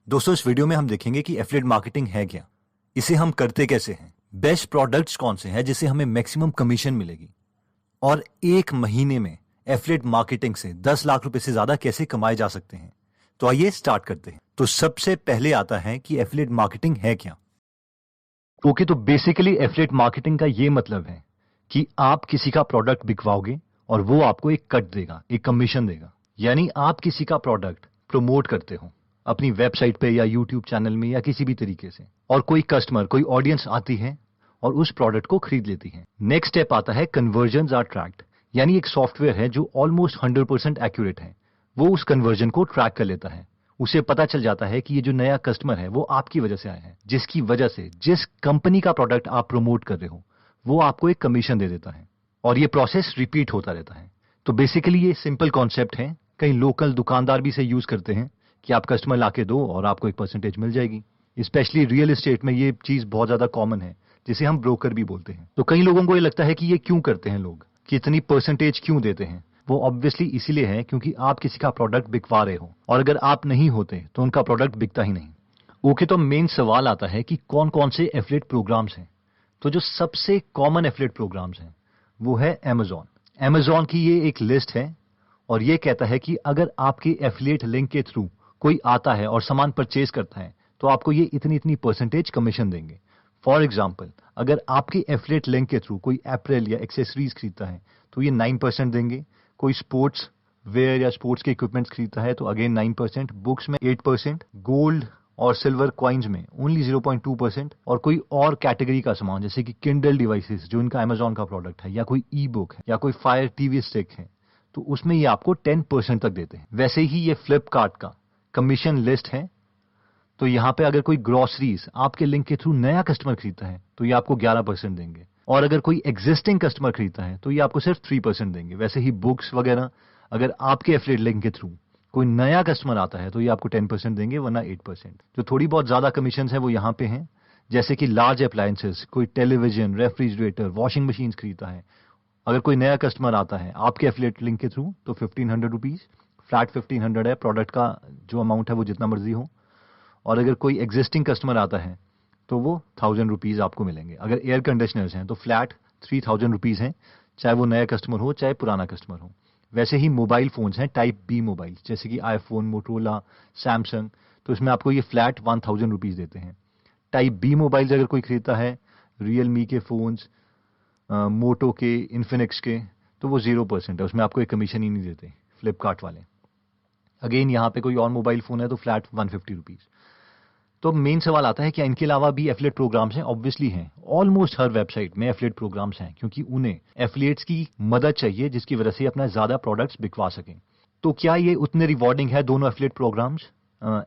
दोस्तों, इस वीडियो में हम देखेंगे कि एफिलिएट मार्केटिंग है क्या, इसे हम करते कैसे हैं, बेस्ट प्रोडक्ट्स कौन से हैं जिससे हमें मैक्सिमम कमीशन मिलेगी, और एक महीने में एफिलिएट मार्केटिंग से 10 लाख रुपए से ज्यादा कैसे कमाए जा सकते हैं। तो आइए स्टार्ट करते हैं। तो सबसे पहले आता है कि एफिलिएट मार्केटिंग है क्या। ओके, तो बेसिकली एफिलिएट मार्केटिंग का ये मतलब है कि आप किसी का प्रोडक्ट बिकवाओगे और वो आपको एक कट देगा, एक कमीशन देगा। यानी आप किसी का प्रोडक्ट प्रमोट करते हो अपनी वेबसाइट पे या यूट्यूब चैनल में या किसी भी तरीके से, और कोई कस्टमर, कोई ऑडियंस आती है और उस प्रोडक्ट को खरीद लेती है। नेक्स्ट स्टेप आता है कन्वर्जन्स आर ट्रैक्ड, यानी एक सॉफ्टवेयर है जो ऑलमोस्ट 100% एक्यूरेट है। वो उस कन्वर्जन को ट्रैक कर लेता है। उसे पता चल जाता है कि ये जो नया कस्टमर है वो आपकी वजह से आया है, जिसकी वजह से जिस कंपनी का प्रोडक्ट आप प्रमोट कर रहे हो वो आपको एक कमीशन दे देता है, और ये प्रोसेस रिपीट होता रहता है। तो बेसिकली ये सिंपल कॉन्सेप्ट है। कई लोकल दुकानदार भी इसे यूज करते हैं कि आप कस्टमर लाके दो और आपको एक परसेंटेज मिल जाएगी। स्पेशली रियल एस्टेट में ये चीज बहुत ज्यादा कॉमन है, जिसे हम ब्रोकर भी बोलते हैं। तो कई लोगों को ये लगता है कि ये क्यों करते हैं लोग, कि इतनी परसेंटेज क्यों देते हैं। वो ऑब्वियसली इसीलिए है क्योंकि आप किसी का प्रोडक्ट बिकवा रहे हो, और अगर आप नहीं होते तो उनका प्रोडक्ट बिकता ही नहीं। ओके, तो मेन सवाल आता है कि कौन कौन से एफिलिएट प्रोग्राम्स हैं। तो जो सबसे कॉमन एफिलिएट प्रोग्राम्स हैं वो है Amazon की ये एक लिस्ट है, और ये कहता है कि अगर आपके एफिलिएट लिंक के थ्रू कोई आता है और सामान परचेज करता है तो आपको ये इतनी इतनी परसेंटेज कमीशन देंगे। फॉर एग्जाम्पल, अगर आपके एफिलिएट लिंक के थ्रू कोई एप्रेल या एक्सेसरीज खरीदता है तो ये 9% देंगे। कोई स्पोर्ट्स वेयर या स्पोर्ट्स के इक्विपमेंट्स खरीदता है तो अगेन 9%, बुक्स में 8%, गोल्ड और सिल्वर कॉइन्स में ओनली 0.2%, और कोई और कैटेगरी का सामान जैसे कि किंडल डिवाइसेस जो इनका Amazon का प्रोडक्ट है, या कोई ई बुक है, या कोई फायर टीवी स्टिक है, तो उसमें ये आपको 10% तक देते हैं। वैसे ही ये फ्लिपकार्ट का कमीशन लिस्ट है। तो यहाँ पे अगर कोई ग्रोसरीज आपके लिंक के थ्रू नया कस्टमर खरीदता है तो ये आपको 11% देंगे, और अगर कोई एग्जिस्टिंग कस्टमर खरीदता है तो ये आपको सिर्फ 3% देंगे। वैसे ही बुक्स वगैरह, अगर आपके एफिलिएट लिंक के थ्रू कोई नया कस्टमर आता है तो ये आपको 10% देंगे, वरना 8%। जो थोड़ी बहुत ज्यादा कमीशन है वो यहाँ पे हैं, जैसे कि लार्ज अप्लायंसेस, कोई टेलीविजन, रेफ्रिजरेटर, वॉशिंग मशीन खरीदता है, अगर कोई नया कस्टमर आता है आपके एफिलिएट लिंक के थ्रू तो 1500 रुपीज, फ्लैट 1500 है। प्रोडक्ट का जो अमाउंट है वो जितना मर्जी हो। और अगर कोई एग्जिस्टिंग कस्टमर आता है तो वो 1000 रुपीज आपको मिलेंगे। अगर एयर कंडीशनर्स हैं तो फ्लैट 3000 रुपीज हैं, चाहे वो नया कस्टमर हो चाहे पुराना कस्टमर हो। वैसे ही मोबाइल फोन्स हैं टाइप बी मोबाइल, जैसे कि आईफोन, मोटोरोला, सैमसंग, तो इसमें आपको ये फ्लैट 1000 रुपीज देते हैं। टाइप बी मोबाइल अगर कोई खरीदता है, रियलमी के फोन्स, मोटो के, इन्फिनिक्स के, तो वो 0% है, उसमें आपको एक कमीशन ही नहीं देते फ्लिपकार्ट वाले। अगेन यहाँ पे कोई और मोबाइल फोन है तो फ्लैट 150 रुपीज। तो मेन सवाल आता है क्या इनके अलावा भी एफिलिएट प्रोग्राम्स हैं? ऑब्वियसली हैं। ऑलमोस्ट हर वेबसाइट में एफिलिएट प्रोग्राम्स हैं, क्योंकि उन्हें एफिलिएट्स की मदद चाहिए जिसकी वजह से अपना ज्यादा प्रोडक्ट्स बिकवा सकें। तो क्या ये उतने रिवॉर्डिंग है दोनों एफिलिएट प्रोग्राम्स,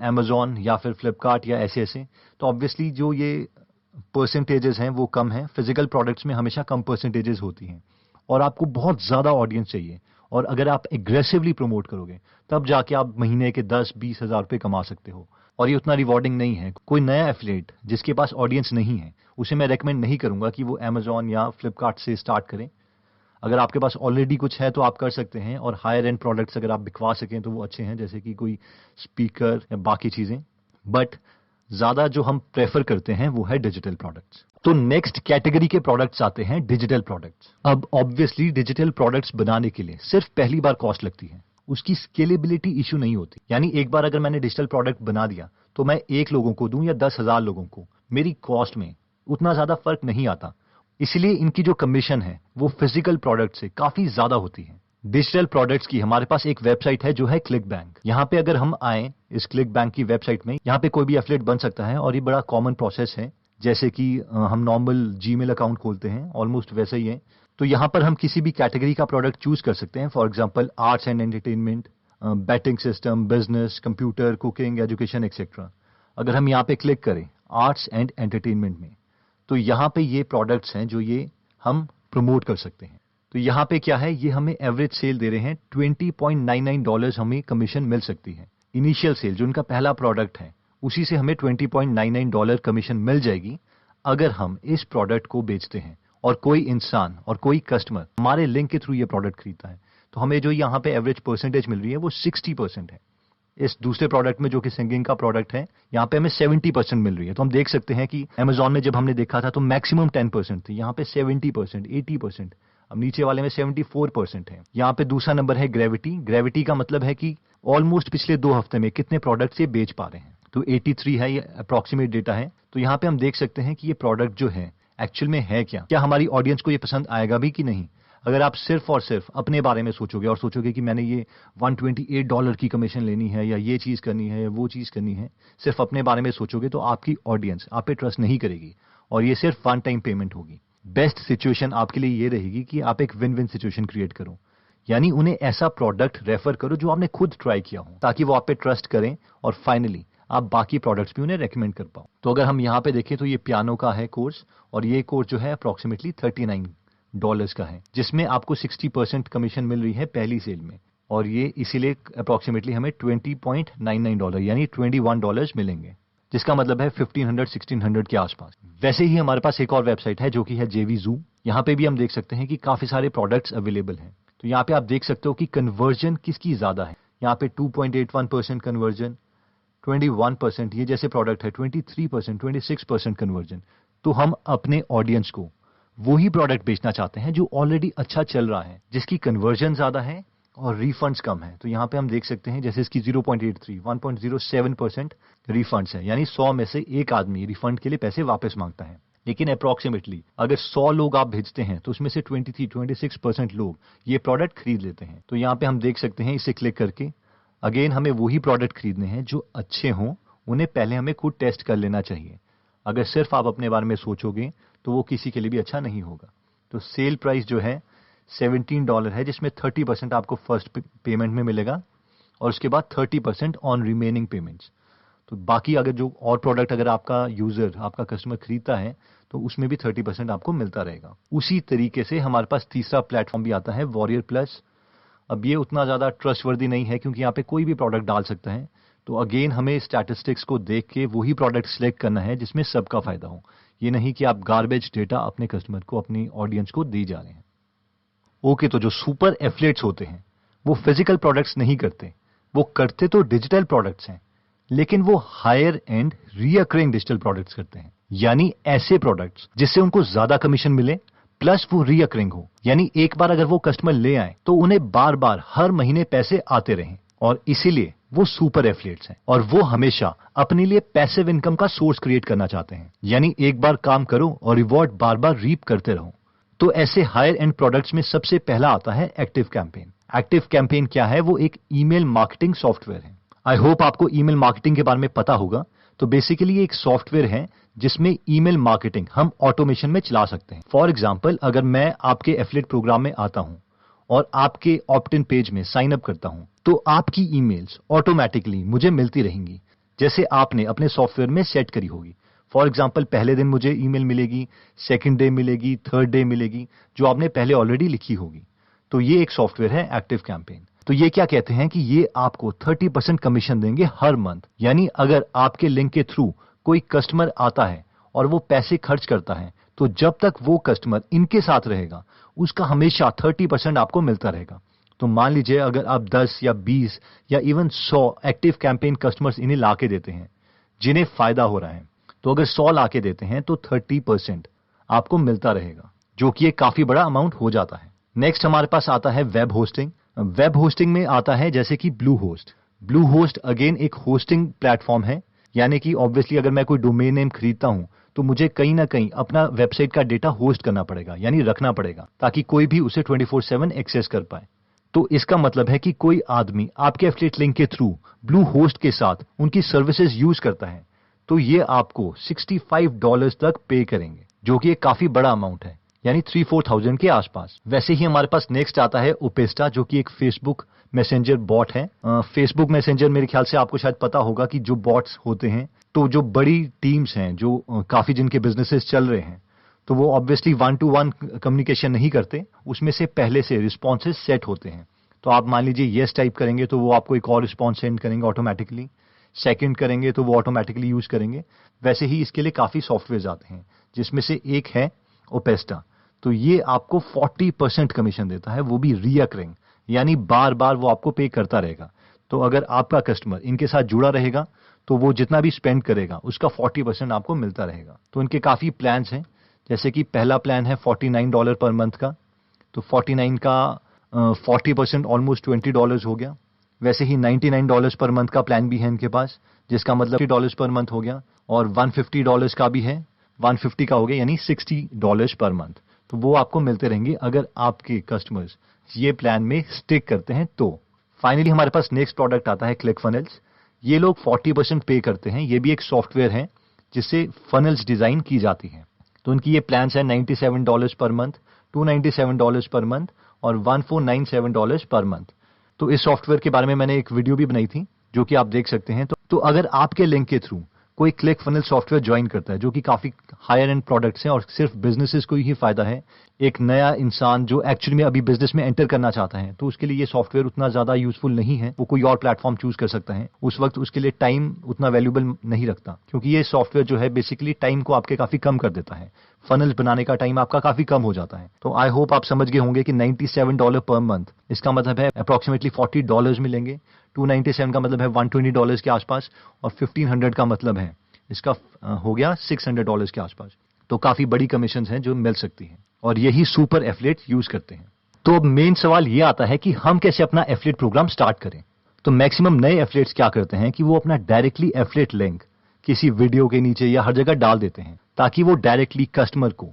Amazon या फिर फ्लिपकार्ट या ऐसे ऐसे? तो ऑब्वियसली जो ये परसेंटेजेस हैं वो कम है। फिजिकल प्रोडक्ट्स में हमेशा कम परसेंटेजेस होती हैं, और आपको बहुत ज्यादा ऑडियंस चाहिए, और अगर आप एग्रेसिवली प्रमोट करोगे तब जाके आप महीने के 10-20 हजार रुपए कमा सकते हो, और ये उतना रिवॉर्डिंग नहीं है। कोई नया एफिलिएट जिसके पास ऑडियंस नहीं है उसे मैं रेकमेंड नहीं करूंगा कि वो Amazon या फ्लिपकार्ट से स्टार्ट करें। अगर आपके पास ऑलरेडी कुछ है तो आप कर सकते हैं, और हायर एंड प्रोडक्ट्स अगर आप बिकवा सकें तो वो अच्छे हैं, जैसे कि कोई स्पीकर या बाकी चीजें। बट ज्यादा जो हम प्रेफर करते हैं वो है डिजिटल प्रोडक्ट्स। तो नेक्स्ट कैटेगरी के प्रोडक्ट्स आते हैं डिजिटल प्रोडक्ट्स। अब ऑब्वियसली डिजिटल प्रोडक्ट्स बनाने के लिए सिर्फ पहली बार कॉस्ट लगती है, उसकी स्केलेबिलिटी इशू नहीं होती। यानी एक बार अगर मैंने डिजिटल प्रोडक्ट बना दिया तो मैं 1 लोगों को दूं या 10,000 लोगों को, मेरी कॉस्ट में उतना ज्यादा फर्क नहीं आता। इसलिए इनकी जो कमीशन है वो फिजिकल प्रोडक्ट से काफी ज्यादा होती है। डिजिटल प्रोडक्ट्स की हमारे पास एक वेबसाइट है जो है क्लिक बैंक। यहाँ पे अगर हम आए इस क्लिक बैंक की वेबसाइट में, यहाँ पे कोई भी एफिलिएट बन सकता है, और ये बड़ा कॉमन प्रोसेस है। जैसे कि हम नॉर्मल जीमेल अकाउंट खोलते हैं, ऑलमोस्ट वैसे ही है। तो यहाँ पर हम किसी भी कैटेगरी का प्रोडक्ट चूज कर सकते हैं। For example arts and entertainment, batting system, business, computer, cooking, education etcetera. अगर हम यहाँ पे क्लिक करें आर्ट्स एंड एंटरटेनमेंट में, तो यहाँ पे ये प्रोडक्ट्स हैं जो ये हम प्रमोट कर सकते हैं। तो यहाँ पे क्या है, ये हमें एवरेज सेल दे रहे हैं $20.99 हमें कमीशन मिल सकती है। इनिशियल सेल जो उनका पहला प्रोडक्ट है उसी से हमें $20.99 कमीशन मिल जाएगी अगर हम इस प्रोडक्ट को बेचते हैं, और कोई इंसान और कोई कस्टमर हमारे लिंक के थ्रू ये प्रोडक्ट खरीदता है, तो हमें जो यहाँ पे एवरेज परसेंटेज मिल रही है वो 60% है। इस दूसरे प्रोडक्ट में जो कि सिंगिंग का प्रोडक्ट है, यहाँ पे हमें 70% मिल रही है। तो हम देख सकते हैं कि Amazon में जब हमने देखा था तो मैक्सिमम 10% थी, यहाँ पे 70%, 80%, अब नीचे वाले में 74% है। यहाँ पे दूसरा नंबर है ग्रेविटी। ग्रेविटी का मतलब है कि ऑलमोस्ट पिछले 2 हफ्ते में कितने प्रोडक्ट ये बेच पा रहे हैं। तो 83 है, ये अप्रोक्सीमेट डेटा है। तो यहाँ पे हम देख सकते हैं कि ये प्रोडक्ट जो है एक्चुअल में है क्या हमारी ऑडियंस को ये पसंद आएगा भी कि नहीं। अगर आप सिर्फ और सिर्फ अपने बारे में सोचोगे और सोचोगे कि मैंने ये $128 की कमीशन लेनी है या ये चीज करनी है या वो चीज करनी है, सिर्फ अपने बारे में सोचोगे तो आपकी ऑडियंस आप पे ट्रस्ट नहीं करेगी और ये सिर्फ वन टाइम पेमेंट होगी। बेस्ट सिचुएशन आपके लिए ये रहेगी कि आप एक विन विन सिचुएशन क्रिएट करो, यानी उन्हें ऐसा प्रोडक्ट रेफर करो जो आपने खुद ट्राई किया हो, ताकि वो आप पे ट्रस्ट करें और फाइनली आप बाकी प्रोडक्ट्स भी उन्हें रेकमेंड कर पाओ। तो अगर हम यहाँ पे देखें तो ये पियानो का है कोर्स, और ये कोर्स जो है अप्रोक्सीमेटली $39 का है, जिसमें आपको 60% कमीशन मिल रही है पहली सेल में, और ये इसीलिए अप्रोक्सीमेटली हमें $20.99 यानी $21 मिलेंगे, जिसका मतलब है 1500-1600 के आसपास। वैसे ही हमारे पास एक और वेबसाइट है जो कि है JVZoo। यहाँ पे भी हम देख सकते हैं कि काफी सारे प्रोडक्ट्स अवेलेबल हैं। तो यहाँ पे आप देख सकते हो कि कन्वर्जन किसकी ज्यादा है। यहाँ पे 2.81% कन्वर्जन, 21% ये जैसे प्रोडक्ट है, 23%, 26% कन्वर्जन। तो हम अपने ऑडियंस को वही प्रोडक्ट बेचना चाहते हैं जो ऑलरेडी अच्छा चल रहा है, जिसकी कन्वर्जन ज्यादा है और रिफंड्स कम है। तो यहाँ पे हम देख सकते हैं जैसे इसकी 0.83, 1.07% रिफंड्स है, यानी 100 में से एक आदमी रिफंड के लिए पैसे वापस मांगता है। लेकिन अप्रोक्सीमेटली अगर 100 लोग आप भेजते हैं तो उसमें से 23-26% लोग ये प्रोडक्ट खरीद लेते हैं। तो यहाँ पे हम देख सकते हैं, इसे क्लिक करके अगेन हमें वही प्रोडक्ट खरीदने हैं जो अच्छे हों, उन्हें पहले हमें खुद टेस्ट कर लेना चाहिए। अगर सिर्फ आप अपने बारे में सोचोगे तो वो किसी के लिए भी अच्छा नहीं होगा। तो सेल प्राइस जो है $17 है, जिसमें 30% आपको फर्स्ट पेमेंट में मिलेगा और उसके बाद 30% ऑन रिमेनिंग पेमेंट्स। तो बाकी अगर जो और प्रोडक्ट अगर आपका यूजर आपका कस्टमर खरीदता है तो उसमें भी 30% आपको मिलता रहेगा। उसी तरीके से हमारे पास तीसरा प्लेटफॉर्म भी आता है, वॉरियर प्लस। अब ये उतना ज्यादा ट्रस्टवर्दी नहीं है क्योंकि यहाँ पे कोई भी प्रोडक्ट डाल सकता है। तो अगेन हमें स्टैटिस्टिक्स को देख के वही प्रोडक्ट सिलेक्ट करना है जिसमें सबका फायदा हो। ये नहीं कि आप गार्बेज डेटा अपने कस्टमर को, अपनी ऑडियंस को दी जा रहे हैं। ओके, तो जो सुपर एफिलिएट्स होते हैं वो फिजिकल प्रोडक्ट्स नहीं करते, वो करते तो डिजिटल प्रोडक्ट्स हैं, लेकिन वो higher and recurring digital products करते हैं, यानी ऐसे प्रोडक्ट्स जिससे उनको ज्यादा कमीशन मिले प्लस वो रीअकरिंग हो, यानी एक बार अगर वो कस्टमर ले आए तो उन्हें बार बार हर महीने पैसे आते रहें, और इसीलिए वो सुपर एफिलिएट्स हैं। और वो हमेशा अपने लिए पैसिव इनकम का सोर्स क्रिएट करना चाहते हैं, यानी एक बार काम करो और रिवॉर्ड बार बार रीप करते रहो। तो ऐसे हायर एंड प्रोडक्ट्स में सबसे पहला आता है एक्टिव कैंपेन। एक्टिव कैंपेन क्या है? वो एक ईमेल मार्केटिंग सॉफ्टवेयर है। आई होप आपको ईमेल मार्केटिंग के बारे में पता होगा। तो बेसिकली ये एक सॉफ्टवेयर है जिसमें ईमेल मार्केटिंग हम ऑटोमेशन में चला सकते हैं। फॉर एग्जाम्पल, अगर मैं आपके एफिलिएट प्रोग्राम में आता हूं और आपके ऑप्ट इन पेज में साइन अप करता हूं, तो आपकी ईमेल्स ऑटोमेटिकली मुझे मिलती रहेंगी, जैसे आपने अपने सॉफ्टवेयर में सेट करी होगी। फॉर एग्जाम्पल, पहले दिन मुझे ईमेल मिलेगी, सेकंड डे मिलेगी, थर्ड डे मिलेगी, जो आपने पहले ऑलरेडी लिखी होगी। तो ये एक सॉफ्टवेयर है एक्टिव कैंपेन। तो ये क्या कहते हैं कि ये आपको 30% कमीशन देंगे हर मंथ, यानी अगर आपके लिंक के थ्रू कोई कस्टमर आता है और वो पैसे खर्च करता है, तो जब तक वो कस्टमर इनके साथ रहेगा उसका हमेशा 30% आपको मिलता रहेगा। तो मान लीजिए अगर आप 10 या 20 या इवन 100 एक्टिव कैंपेन कस्टमर्स इन्हें ला के देते हैं जिन्हें फायदा हो रहा है, तो अगर 100 ला के देते हैं तो 30% आपको मिलता रहेगा, जो कि एक काफी बड़ा अमाउंट हो जाता है। नेक्स्ट हमारे पास आता है वेब होस्टिंग। वेब होस्टिंग में आता है जैसे कि blue host. Blue host again एक होस्टिंग प्लेटफॉर्म है, यानी कि ऑब्वियसली अगर मैं कोई डोमेन नेम खरीदता हूं तो मुझे कहीं ना कहीं अपना वेबसाइट का डेटा होस्ट करना पड़ेगा, यानी रखना पड़ेगा, ताकि कोई भी उसे 24/7 एक्सेस कर पाए। तो इसका मतलब है कि कोई आदमी आपके एफिलिएट लिंक के थ्रू ब्लू होस्ट के साथ उनकी सर्विसेज यूज करता है, तो ये आपको $65 तक पे करेंगे, जो कि एक काफी बड़ा अमाउंट है, यानी 3-4,000 के आसपास। वैसे ही हमारे पास नेक्स्ट आता है ओपेस्टा, जो कि एक फेसबुक मैसेंजर बॉट है। फेसबुक मैसेंजर मेरे ख्याल से आपको शायद पता होगा कि जो बॉट्स होते हैं, तो जो बड़ी टीम्स हैं, जो काफी जिनके बिजनेसेस चल रहे हैं, तो वो ऑब्वियसली 1-to-1 कम्युनिकेशन नहीं करते, उसमें से पहले से रिस्पॉन्सेज सेट होते हैं। तो आप मान लीजिए यस टाइप करेंगे तो वो आपको एक और रिस्पॉन्स सेंड करेंगे ऑटोमेटिकली, सेकंड करेंगे तो वो ऑटोमेटिकली यूज करेंगे। वैसे ही इसके लिए काफी सॉफ्टवेयर आते हैं, जिसमें से एक है ओपेस्टा। तो ये आपको 40% कमीशन देता है, वो भी रीअकरिंग, यानी बार बार वो आपको पे करता रहेगा। तो अगर आपका कस्टमर इनके साथ जुड़ा रहेगा तो वो जितना भी स्पेंड करेगा उसका 40% आपको मिलता रहेगा। तो इनके काफ़ी प्लान्स हैं, जैसे कि पहला प्लान है $49 पर मंथ का, तो 49 का 40% ऑलमोस्ट $20 हो गया। वैसे ही $99 पर मंथ का प्लान भी है इनके पास, जिसका मतलब $50 पर मंथ हो गया, और $150 का भी है, 150 का हो गया, यानी $60 पर मंथ। तो वो आपको मिलते रहेंगे अगर आपके कस्टमर्स ये प्लान में स्टिक करते हैं तो। फाइनली हमारे पास नेक्स्ट प्रोडक्ट आता है क्लिक फनल्स। ये लोग 40% पे करते हैं। ये भी एक सॉफ्टवेयर है जिससे फनल्स डिजाइन की जाती है। तो उनकी ये प्लान्स है $97 पर मंथ, $297 पर मंथ और $1497 पर मंथ। तो इस सॉफ्टवेयर के बारे में मैंने एक वीडियो भी बनाई थी जो कि आप देख सकते हैं। तो अगर आपके लिंक के थ्रू कोई क्लिक फनल सॉफ्टवेयर ज्वाइन करता है जो कि काफी हायर एंड प्रोडक्ट्स हैं और सिर्फ बिजनेसेस को ही फायदा है, एक नया इंसान जो एक्चुअली में अभी बिजनेस में एंटर करना चाहता है, तो उसके लिए ये सॉफ्टवेयर उतना ज्यादा यूजफुल नहीं है। वो कोई और प्लेटफॉर्म चूज कर सकता है, उस वक्त उसके लिए टाइम उतना वैल्यूबल नहीं रखता, क्योंकि ये सॉफ्टवेयर जो है बेसिकली टाइम को आपके काफी कम कर देता है। फनल बनाने का टाइम आपका काफी कम हो जाता है। तो आई होप आप समझ गए होंगे कि $97 पर मंथ, इसका मतलब है अप्रोक्सीमेटली $40 मिलेंगे। 297 का मतलब है $120 के आसपास, और 1500 का मतलब है इसका हो गया $600 के आसपास। तो काफी बड़ी कमीशन हैं जो मिल सकती हैं, और यही सुपर एफिलिएट यूज करते हैं। तो अब मेन सवाल ये आता है कि हम कैसे अपना एफिलिएट प्रोग्राम स्टार्ट करें। तो मैक्सिमम नए एफिलिएट्स क्या करते हैं कि वो अपना डायरेक्टली एफिलिएट लिंक किसी वीडियो के नीचे या हर जगह डाल देते हैं, ताकि वो डायरेक्टली कस्टमर को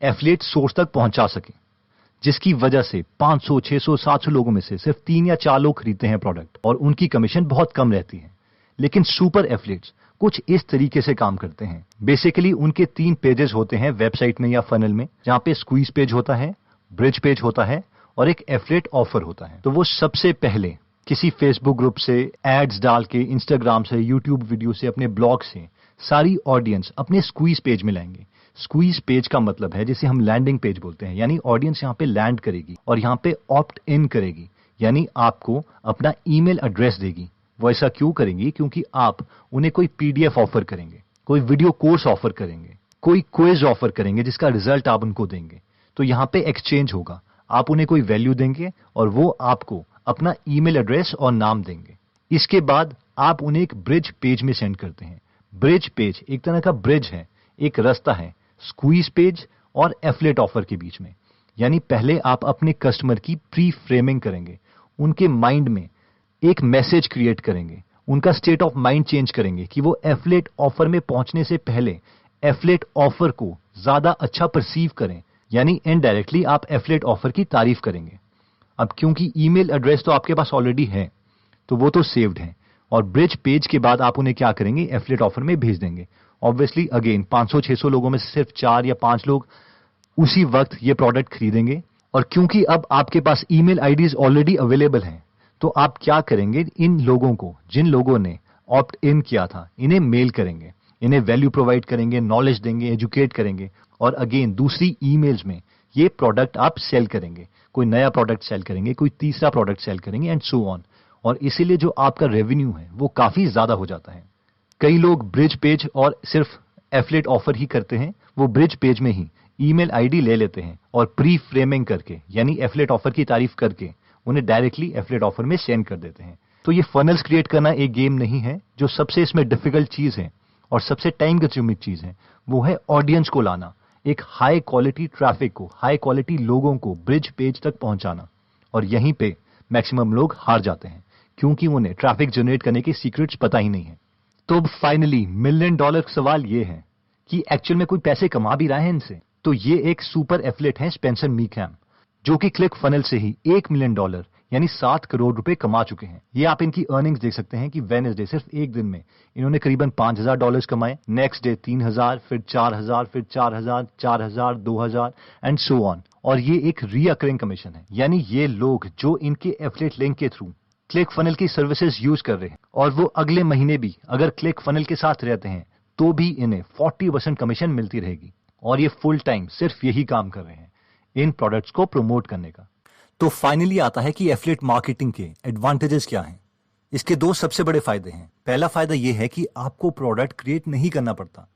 एफिलिएट सोर्स तक पहुंचा सके, जिसकी वजह से 500, 600, 700 लोगों में से सिर्फ 3 या 4 लोग खरीदते हैं प्रोडक्ट, और उनकी कमीशन बहुत कम रहती है। लेकिन सुपर एफिलिएट्स कुछ इस तरीके से काम करते हैं। बेसिकली उनके 3 पेजेस होते हैं वेबसाइट में या फनल में, जहां पे स्क्वीज पेज होता है, ब्रिज पेज होता है और एक एफिलिएट ऑफर होता है। तो वो सबसे पहले किसी फेसबुक ग्रुप से एड्स डाल के, इंस्टाग्राम से, यूट्यूब वीडियो से, अपने ब्लॉग से सारी ऑडियंस अपने स्क्वीज पेज में लाएंगे। स्क्वीज पेज का मतलब है जिसे हम लैंडिंग पेज बोलते हैं, यानी ऑडियंस यहाँ पे लैंड करेगी और यहाँ पे ऑप्ट इन करेगी, यानी आपको अपना ईमेल एड्रेस देगी। वो ऐसा क्यों करेंगी? क्योंकि आप उन्हें कोई पीडीएफ ऑफर करेंगे, कोई वीडियो कोर्स ऑफर करेंगे, कोई क्विज ऑफर करेंगे जिसका रिजल्ट आप उनको देंगे। तो यहाँ पे एक्सचेंज होगा, आप उन्हें कोई वैल्यू देंगे और वो आपको अपना ईमेल एड्रेस और नाम देंगे। इसके बाद आप उन्हें एक ब्रिज पेज में सेंड करते हैं। ब्रिज पेज एक तरह का ब्रिज है, एक रास्ता है स्क्वीज पेज और एफिलिएट ऑफर के बीच में। यानी पहले आप अपने कस्टमर की प्री फ्रेमिंग करेंगे, उनके माइंड में एक मैसेज क्रिएट करेंगे, उनका स्टेट ऑफ माइंड चेंज करेंगे कि वो एफिलिएट ऑफर में पहुंचने से पहले एफिलिएट ऑफर को ज्यादा अच्छा परसीव करें, यानी इनडायरेक्टली आप एफिलिएट ऑफर की तारीफ करेंगे। अब क्योंकि ईमेल एड्रेस तो आपके पास ऑलरेडी है, तो वो तो सेव्ड है, और ब्रिज पेज के बाद आप उन्हें क्या करेंगे? एफिलिएट ऑफर में भेज देंगे। ऑब्वियसली अगेन 500-600 लोगों में से सिर्फ 4 या 5 लोग उसी वक्त ये प्रोडक्ट खरीदेंगे, और क्योंकि अब आपके पास ईमेल आईडीज ऑलरेडी अवेलेबल हैं, तो आप क्या करेंगे? इन लोगों को, जिन लोगों ने ऑप्ट इन किया था, इन्हें मेल करेंगे, इन्हें वैल्यू प्रोवाइड करेंगे, नॉलेज देंगे, एजुकेट करेंगे, और अगेन दूसरी ईमेल्स में ये प्रोडक्ट आप सेल करेंगे। कोई नया प्रोडक्ट सेल करेंगे, कोई तीसरा प्रोडक्ट सेल करेंगे, एंड सो ऑन। और इसीलिए जो आपका रेवेन्यू है वो काफी ज्यादा हो जाता है। कई लोग ब्रिज पेज और सिर्फ एफिलिएट ऑफर ही करते हैं, वो ब्रिज पेज में ही ईमेल आईडी ले लेते हैं और प्री फ्रेमिंग करके, यानी एफिलिएट ऑफर की तारीफ करके, उन्हें डायरेक्टली एफिलिएट ऑफर में सेंड कर देते हैं। तो ये फनल्स क्रिएट करना एक गेम नहीं है। जो सबसे इसमें डिफिकल्ट चीज है और सबसे टाइम कंज्यूमिंग चीज है, वो है ऑडियंस को लाना, एक हाई क्वालिटी ट्रैफिक को, हाई क्वालिटी लोगों को ब्रिज पेज तक पहुंचाना। और यहीं पे मैक्सिमम लोग हार जाते हैं, क्योंकि उन्हें ट्रैफिक जनरेट करने के सीक्रेट्स पता ही नहीं है। तो फाइनली मिलियन डॉलर सवाल ये है कि एक्चुअल में कोई पैसे कमा भी रहा है इनसे? तो ये एक सुपर एफिलिएट है स्पेंसर मीकैम, जो कि क्लिक फनल से ही $1 मिलियन यानी 7 करोड़ रुपए कमा चुके हैं। ये आप इनकी अर्निंग्स देख सकते हैं कि वेडनेसडे सिर्फ एक दिन में इन्होंने करीबन $5,000 कमाए, नेक्स्ट डे 3,000, फिर 4,000, फिर 4,000, 4,000, 2,000 एंड सो ऑन। और ये एक रीअकरिंग कमीशन है, यानी ये लोग जो इनके एफिलिएट लिंक के थ्रू क्लिक फनल की सर्विसेज यूज कर रहे हैं, और वो अगले महीने भी अगर क्लिक फनल के साथ रहते हैं, तो भी इन्हें 40% कमीशन मिलती रहेगी। और ये फुल टाइम सिर्फ यही काम कर रहे हैं, इन प्रोडक्ट्स को प्रमोट करने का। तो फाइनली आता है कि एफिलिएट मार्केटिंग के एडवांटेजेस क्या हैं। इसके 2 सबसे बड़े फायदे हैं। पहला फायदा यह है कि आपको प्रोडक्ट क्रिएट नहीं करना पड़ता,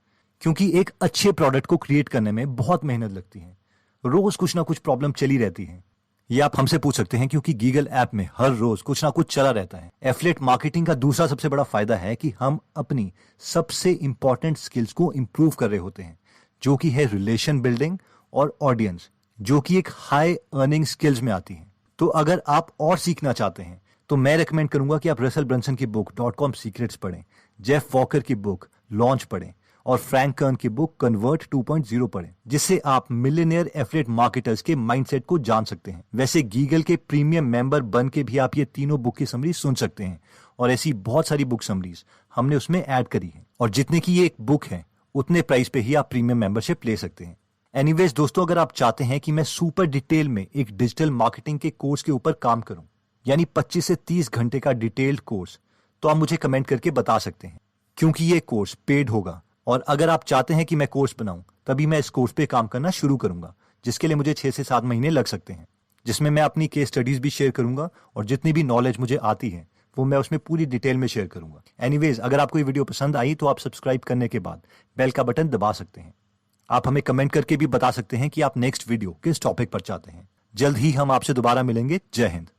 क्योंकि एक अच्छे प्रोडक्ट को क्रिएट करने में बहुत मेहनत लगती है, रोज कुछ ना कुछ प्रॉब्लम चली रहती है। ये आप हमसे पूछ सकते हैं क्योंकि गीगल ऐप में हर रोज कुछ ना कुछ चला रहता है। एफिलिएट मार्केटिंग का दूसरा सबसे बड़ा फायदा है कि हम अपनी सबसे इंपॉर्टेंट स्किल्स को इंप्रूव कर रहे होते हैं, जो कि है रिलेशन बिल्डिंग और ऑडियंस, जो कि एक हाई अर्निंग स्किल्स में आती है। तो अगर आप और सीखना चाहते हैं तो मैं रेकमेंड करूंगा कि आप रसल ब्रंसन की बुक .com सीक्रेट्स पढ़ें, जेफ वॉकर की बुक लॉन्च पढ़ें और फ्रैंक कर्न की बुक कन्वर्ट 2.0 पढ़ें, जिससे आप मिलियनेयर एफिलिएट मार्केटर्स के माइंडसेट को जान सकते हैं। वैसे गीगल के प्रीमियम मेंबर बन के भी आप ये तीनों बुक की समरी सुन सकते हैं और ऐसी बहुत सारी बुक समरीज हमने उसमें ऐड करी है और जितने की ये एक बुक है उतने प्राइस पे ही आप प्रीमियम मेंबरशिप ले सकते हैं। एनीवेज दोस्तों, अगर आप चाहते हैं कि मैं सुपर डिटेल में एक डिजिटल मार्केटिंग के कोर्स के ऊपर काम करूं, यानी 25 से 30 घंटे का डिटेल्ड कोर्स, तो आप मुझे कमेंट करके बता सकते हैं, क्योंकि ये कोर्स पेड होगा। और अगर आप चाहते हैं कि मैं कोर्स बनाऊं, तभी मैं इस कोर्स पे काम करना शुरू करूंगा, जिसके लिए मुझे 6 से 7 महीने लग सकते हैं, जिसमें मैं अपनी केस स्टडीज भी शेयर करूंगा और जितनी भी नॉलेज मुझे आती है वो मैं उसमें पूरी डिटेल में शेयर करूंगा। एनीवेज, अगर आपको ये वीडियो पसंद आई तो आप सब्सक्राइब करने के बाद बेल का बटन दबा सकते हैं। आप हमें कमेंट करके भी बता सकते हैं कि आप नेक्स्ट वीडियो किस टॉपिक पर चाहते हैं। जल्द ही हम आपसे दोबारा मिलेंगे। जय हिंद।